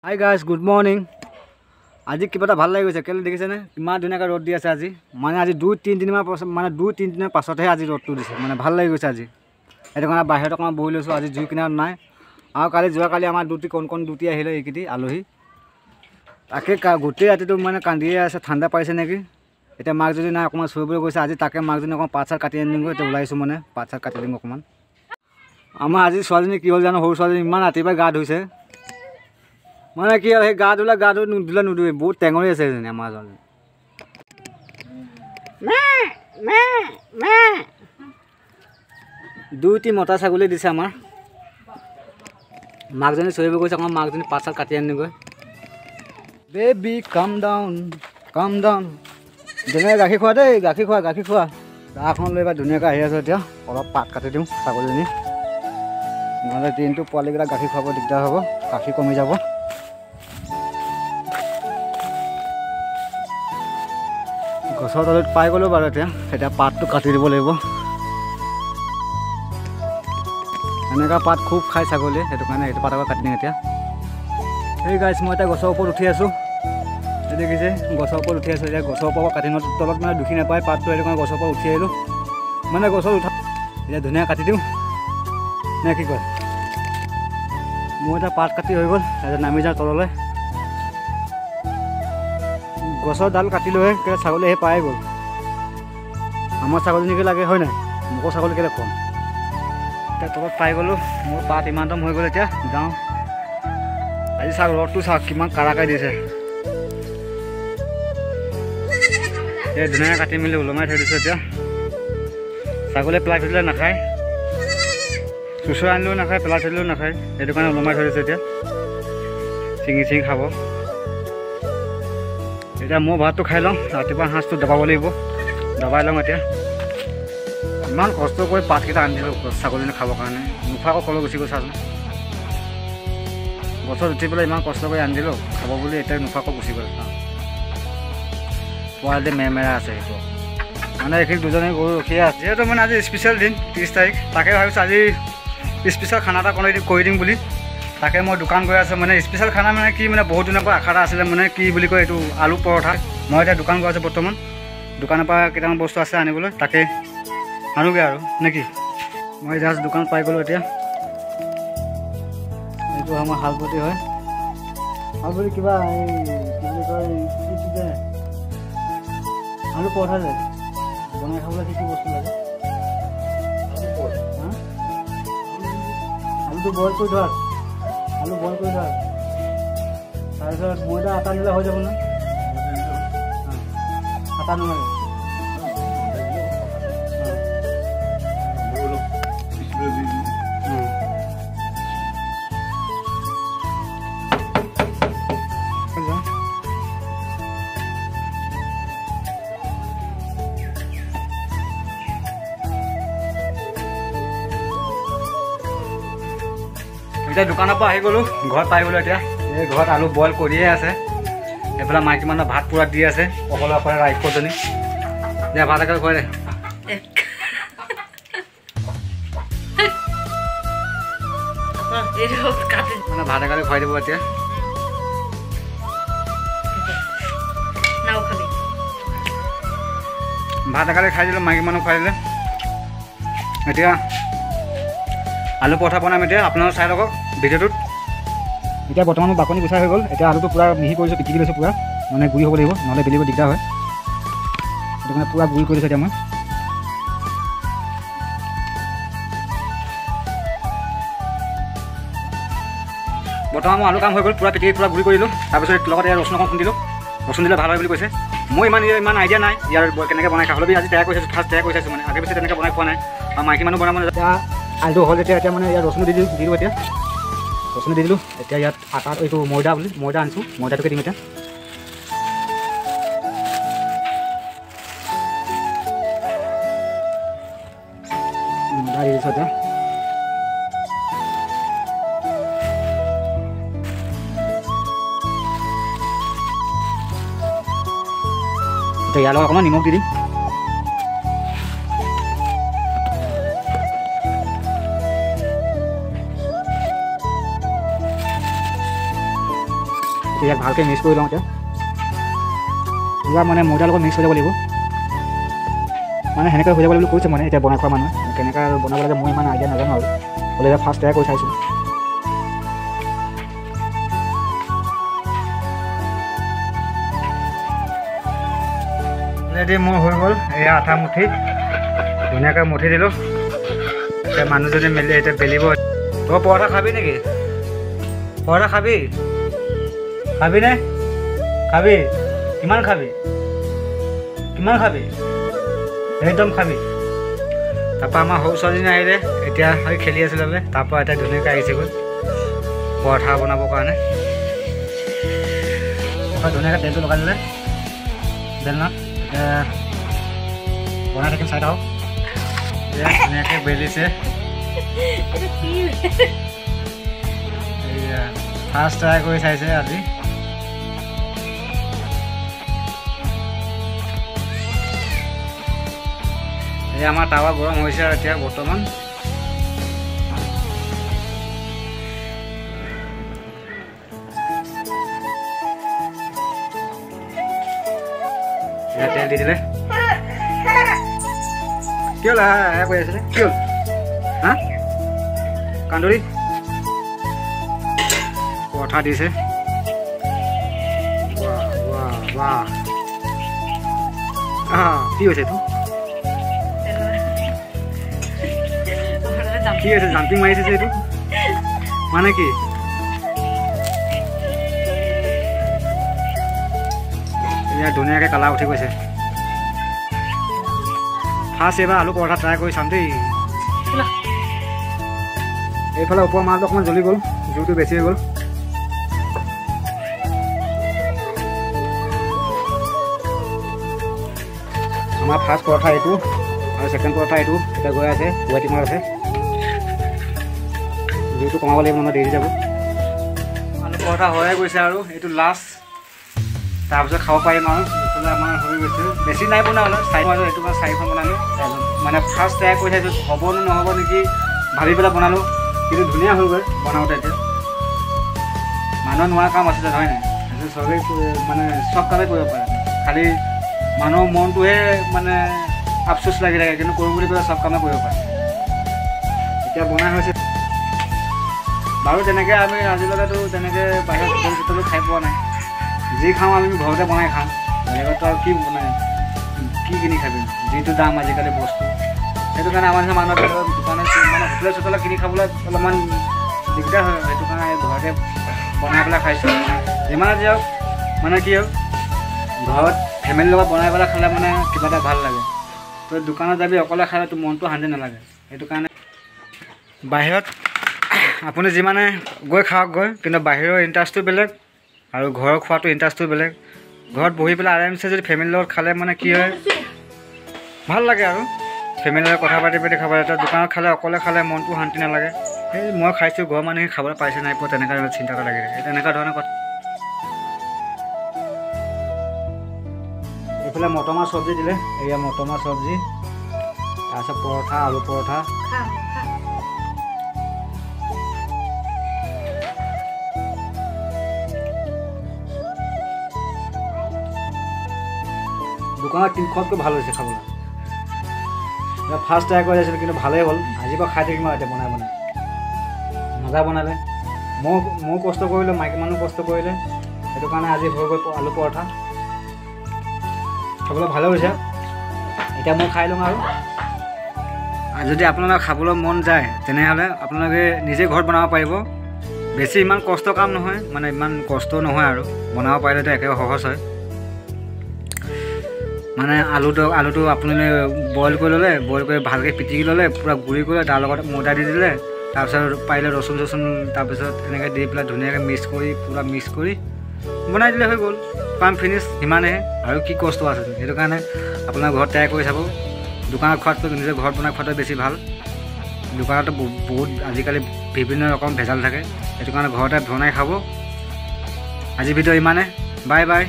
Hi guys good morning. আজি কিবা এটা ভাল লাগি গৈছে। কেলৈ দেখিছেনে ইমান ধুনীয়াকৈ ৰ'দ দি আছে আজি। মানে আজি 2-3 দিনৰ পাছত মানে 2-3 দিনৰ পাছতহে আজি ৰ'দটো দিছে। মানে ভাল লাগি গৈছে আজি। সেইটো কাৰণে বাহিৰত অকণমান বহি লৈছোঁ। আজি জুই কিনাৰত নাই। আৰু যোৱাকালি আমাৰ কণ ডিউটি আহিলে এইকেইটি আলহী। তাকে গোটেই ৰাতিটো মানে কান্দিয়ে আছে, ঠাণ্ডা পাৰিছে নেকি। এতিয়া মাকজনী নাই, অকণমান চৰিবলৈ গৈছে। আজি তাকে মাকজনী অকণমান পাত চাত কাটি আনিমগৈ। এতিয়া ওলাইছোঁ মানে পাত চাত কাটি দিম অকণমান। আমাৰ আজি ছোৱালীজনী কি হ'ল জানো, সৰু ছোৱালীজনী ইমান ৰাতিপুৱাই গা ধুইছে। মানে কি হ'ল, সেই গা ধুলে নুধুৱে, বহুত টেঙৰি আছে এজনী আমাৰ ছোৱালী। 2টি মতা ছাগলী দিছে আমাৰ। মাকজনী চৰিব গৈছে, অকণমান মাকজনী পাত চাত কাটি আনিগৈ। বেবি কাম ডাউন ধুনীয়াকৈ গাখীৰ খোৱা দেই, গাখীৰ খোৱা। দাখন লৈ এবাৰ ধুনীয়াকৈ আহি আছোঁ। এতিয়া অলপ পাত কাটি দিওঁ ছাগলীজনী, নহ'লে দিনটো পোৱালিকেইটা গাখীৰ খুৱাব দিগদাৰ হ'ব, গাখীৰ কমি যাব। গছৰ তলত পাই গ'লোঁ বাৰু। এতিয়া পাতটো কাটি দিব লাগিব। এনেকুৱা পাত খুব খাই ছাগলীয়ে, সেইটো কাৰণে সেইটো পাত আকৌ কাটি দিম এতিয়া। সেই গাইছ, মই এতিয়া গছৰ ওপৰত উঠি আছোঁ। দেখিছে গছৰ ওপৰত উঠি আছোঁ। এতিয়া গছৰ ওপৰৰ কাটি তলত মানে দুখি নাপায় পাতটো, সেইটো কাৰণে গছৰ ওপৰত উঠি আহিলোঁ। মানে গছত উঠা এতিয়া ধুনীয়াকৈ কাটি দিওঁ নে কি কয়। মোৰ এতিয়া পাত কাটি হৈ গ'ল। এতিয়া নামি যাওঁ তললৈ। গছৰ ডাল কাটি লৈ কেলৈ ছাগলী আহি পাই গ'ল। আমাৰ ছাগলীকে লাগে হয় নাই, মোকো ছাগলী কেলৈ খুৱাম। এতিয়া তলত পাই গ'লোঁ। মোৰ পাত ইমান দম হৈ গ'ল। এতিয়া যাওঁ। আজি চাওক ৰ'দটো চাওক কিমান কাৰাকৈ দিছে। এই ধুনীয়াকৈ কাটি মেলি ওলমাই থৈ দিছোঁ। এতিয়া ছাগলীয়ে পেলাই থৈ দিলে নাখায়, চুচৰা আনিলেও নাখায়, পেলাই থৈ দিলেও নাখায়। সেইটো কাৰণে ওলমাই থৈ দিছোঁ। এতিয়া চিঙি খাব। এতিয়া মই ভাতটো খাই লওঁ, ৰাতিপুৱা সাঁজটো দবাব লাগিব, দবাই লওঁ। এতিয়া ইমান কষ্ট কৰি পাতকেইটা আনি দিলোঁ ছাগলীজনী খাবৰ কাৰণে, নোখোৱাকৈ কলৈ গুচি গৈ চাচোন। গছত উঠি পেলাই ইমান কষ্ট কৰি আনি দিলোঁ খাব বুলি, এতিয়া নোখোৱাকৈ গুচি গ'ল। পোৱালি মেৰমেৰা আছে সেইটো। মানে এইখিনি দুজনী গৰু ৰখিয়ে আছে। যিহেতু মানে আজি স্পেচিয়েল দিন 30 তাৰিখ, তাকে ভাবিছোঁ আজি স্পেচিয়েল খানা এটা কৰি দিম বুলি। তাকে মই দোকান গৈ আছোঁ। মানে স্পেচিয়েল খানা মানে কি, মানে বহুত দিনৰ পৰা আশা এটা আছিলে, মানে কি বুলি কয় এইটো আলু পৰঠা। মই এতিয়া দোকান গৈ আছোঁ বৰ্তমান। দোকানৰ পৰা কেইটামান বস্তু আছে আনিবলৈ, তাকে আনোগৈ আৰু নেকি। মই জাষ্ট দোকান পাই গ'লোঁ। এতিয়া এইটো আমাৰ হালপতি হয়। হালপতি কিবা এই কি বুলি কয়, আলু পৰঠা যে বনাই খাবলৈ কি বস্তু লাগে? আলুটো বইল কৰি ধৰা, তাৰপিছত ময়দা আটা নিলে হৈ যাব ন? আটা নালাগে। এতিয়া দোকানৰ পৰা আহি গ'লোঁ, ঘৰত পাই গ'লোঁ। এতিয়া এই ঘৰত আলু বইল কৰিয়ে আছে। এইফালে মাইকী মানুহ ভাত পূৰা দি আছে, অকলে ৰাক্ষসজনী। এতিয়া ভাত একেবাৰে খুৱাই দে। মানে ভাত একেবাৰে খুৱাই দিব এতিয়া। ভাত একেবাৰে খাই দিলোঁ, মাইকী মানুহ খুৱাই দিলে। এতিয়া আলু পৰঠা বনাম। এতিয়া আপোনালোকে চাই লওক ভিডিঅ'টোত। এতিয়া বৰ্তমান মোৰ বাকনি গুচাই হৈ গ'ল। এতিয়া আলুটো পূৰা মিহি কৰিছোঁ, পিটিকি লৈছোঁ পূৰা, মানে গুড়ি হ'ব লাগিব, নহ'লে বেলিব দিগদাৰ হয়। সেইটো কাৰণে পূৰা গুড়ি কৰিছোঁ এতিয়া মই। বৰ্তমান মোৰ আলু কাম হৈ গ'ল, পূৰা পিটিকি পূৰা গুড়ি কৰিলোঁ। তাৰপিছত লগতে ৰচুন অকণ খুন্দিলোঁ। ৰচুন দিলে ভাল হয় বুলি কৈছে। মই ইমান আইডিয়া নাই ইয়াৰ কেনেকৈ বনাই খাবলৈ। আজি তৈয়াৰ কৰি চাইছোঁ, ফাৰ্ষ্ট তৈয়াৰ কৰি চাইছোঁ। মানে আগে পিছে তেনেকৈ বনাই খোৱা নাই, আৰু মাইকী মানুহ বনাব মানে। এতিয়া আলুটো হ'ল এতিয়া মানে ইয়াত ৰচুন দি দিলোঁ। এতিয়া ৰচুন দি দিলোঁ। এতিয়া ইয়াত আটা, এইটো ময়দা আনিছোঁ, ময়দাটোকে দিম এতিয়া। ময়দা দি দিছোঁ এতিয়া। ইয়াৰ লগত অকণমান নিমখ দি দিম। ইয়াক ভালকৈ মিক্স কৰি লওঁ এতিয়া পুৰা মানে ময়দাৰ লগত মিক্স হৈ যাব লাগিব মানে সেনেকৈ হৈ যাব বুলি কৈছে মানে এতিয়া বনাই খোৱা মানুহে কেনেকৈ বনাব লাগে মই ইমান আইডিয়া নাজানো আৰু হ'লে এতিয়া ফাৰ্ষ্ট ট্ৰাই কৰি চাইছোঁ অলৰেডি মোৰ হৈ গ'ল এয়া আঠা মুঠি ধুনীয়াকৈ মুঠি দিলোঁ এতিয়া মানুহজনে মেলি এতিয়া বেলিব তই পৰঠা খাবি নেকি পৰঠা খাবিনে খাবি কিমান খাবি একদম খাবি তাৰপৰা আমাৰ সৰু ছোৱালীজনী আহিলে এতিয়া খেলি আছিলে বোলে তাৰপৰা এতিয়া ধুনীয়াকৈ আহিছেগৈ পৰঠা বনাবৰ কাৰণে ধুনীয়াকৈ তেলটো লগাই দিলে বেলনা বনাই থাকিম চাই থাকক ধুনীয়াকৈ বেলিছে ফাৰ্ষ্ট ট্ৰাই কৰি চাইছে আজি এই আমাৰ টাৱা গৰম হৈছে আৰু এতিয়া বৰ্তমান তেল দি দিলে কি হ'ল কৈ আছিলে কি হ'ল হা কান্দুৰি পৰঠা দিছে কি হৈছে এইটো কি হৈছে জাম্পিং মাৰিছে যে এইটো মানে কি এয়া ধুনীয়াকৈ কালাৰ উঠি গৈছে ফাৰ্ষ্ট এইবাৰ আলু পৰঠা ট্ৰাই কৰি চাম দেই এইফালে ওপৰৰ মালটো অকণমান জ্বলি গ'ল জুইটো বেছি হৈ গ'ল আমাৰ ফাৰ্ষ্ট পৰঠা এইটো আৰু ছেকেণ্ড পৰঠা এইটো এতিয়া গৈ আছে গুৱাহাটীমাৰ আছে জুইটো কমাব লাগিব নহয় দেৰি যাব আলু পৰঠা হৈয়ে গৈছে আৰু এইটো লাষ্ট তাৰপিছত খাব পাৰিম আৰু এইফালে আমাৰ হৈ গৈছে বেছি নাই বনাবলৈ এইটো মই 4খন বনালোঁ মানে ফাৰ্ষ্ট ট্ৰাই কৰি চাইছোঁ হ'ব নে নহ'ব নেকি ভাবি পেলাই বনালোঁ কিন্তু ধুনীয়া হৈ গ'ল বনাওঁতে এতিয়া মানুহৰ নোৱাৰা কাম আছে হয় নাই চবেই মানে চব কামেই কৰিব পাৰে খালি মানুহৰ মনটোহে মানে আফচোচ লাগি থাকে কিন্তু কৰোঁ বুলি ক'লে চব কামে কৰিব পাৰে এতিয়া বনাই হৈছে বাৰু তেনেকৈ আমি আজিলৈকেতো তেনেকৈ বাহিৰত হোটেল চোটেলো খাই পোৱা নাই যি খাওঁ আমি ঘৰতে বনাই খাওঁ বেলেগতো আৰু কি বনাই কি কিনি খাবি যিটো দাম আজিকালি বস্তু সেইটো কাৰণে আমাৰ নিচিনা মানুহ দোকানে মানে হোটেল চোটেলত কিনি খাবলৈ অলপমান দিগদাৰ হয় সেইটো কাৰণে ঘৰতে বনাই পেলাই খাইছোঁ যিমানে যি হওক মানে কি হওক ঘৰত ফেমিলিৰ লগত বনাই পেলাই খালে মানে কিবা এটা ভাল লাগে তই দোকানত যাবি অকলে খালে তোৰ মনটো শান্তি নালাগে সেইটো কাৰণে বাহিৰত আপুনি যিমানে গৈ খাওক গৈ কিন্তু বাহিৰৰ ইণ্টাৰেষ্টটো বেলেগ আৰু ঘৰৰ খোৱাটো ইণ্টাৰেষ্টটো বেলেগ ঘৰত বহি পেলাই আৰামছে যদি ফেমিলিৰ লগত খালে মানে কি হয় ভাল লাগে আৰু ফেমিলিৰ লগত কথা পাতি খাব এটা দোকানত খালে অকলে খালে মনটো শান্তি নালাগে এই মই খাইছোঁ ঘৰৰ মানুহে খাবলৈ পাইছে নাই পোৱা তেনেকুৱা চিন্তা এটা লাগি থাকে তেনেকুৱা ধৰণৰ কথা এইফালে মটৰ মাহ চব্জি দিলে এয়া মটৰ মাহ চব্জি তাৰপিছত পৰঠা আলু পৰঠা দোকানত খোৱাতকৈ ভাল হৈছে খাবলৈ ফাৰ্ষ্ট ট্ৰাই কৰি আছিলোঁ কিন্তু ভালেই হ'ল আজিৰ পৰা খাই থাকিম আৰু এতিয়া বনাই মজা বনালে ময়ো কষ্ট কৰিলোঁ মাইকী মানুহ কষ্ট কৰিলে সেইটো কাৰণে আজি হৈ গ'ল আলু পৰঠা খাবলৈ ভালে হৈছে এতিয়া মই খাই লওঁ আৰু যদি আপোনালোকে খাবলৈ মন যায় তেনেহ'লে আপোনালোকে নিজে ঘৰত বনাব পাৰিব বেছি ইমান কষ্ট কাম নহয় মানে ইমান কষ্ট নহয় আৰু বনাব পাৰিলেতো একেবাৰে সহজ হয় মানে আলুটো আপুনি বইল কৰি ল'লে বইল কৰি ভালকৈ পিটিকি ল'লে পূৰা গুড়ি কৰিলে তাৰ লগত ময়দা দি দিলে তাৰপিছত পাৰিলে ৰচুন তাৰপিছত এনেকৈ দি পেলাই ধুনীয়াকৈ পূৰা মিক্স কৰি বনাই দিলে হৈ গ'ল কাম ফিনিছ সিমানেহে আৰু কি কষ্ট আছে সেইটো কাৰণে আপোনাৰ ঘৰত ট্ৰাই কৰি চাব দোকানত খোৱাতকৈ নিজে ঘৰত বনাই খোৱাটো বেছি ভাল দোকানতো বহুত আজিকালি বিভিন্ন ৰকম ভেজাল থাকে সেইটো কাৰণে ঘৰতে বনাই খাব আজি ভিডিঅ' ইমানে বাই বাই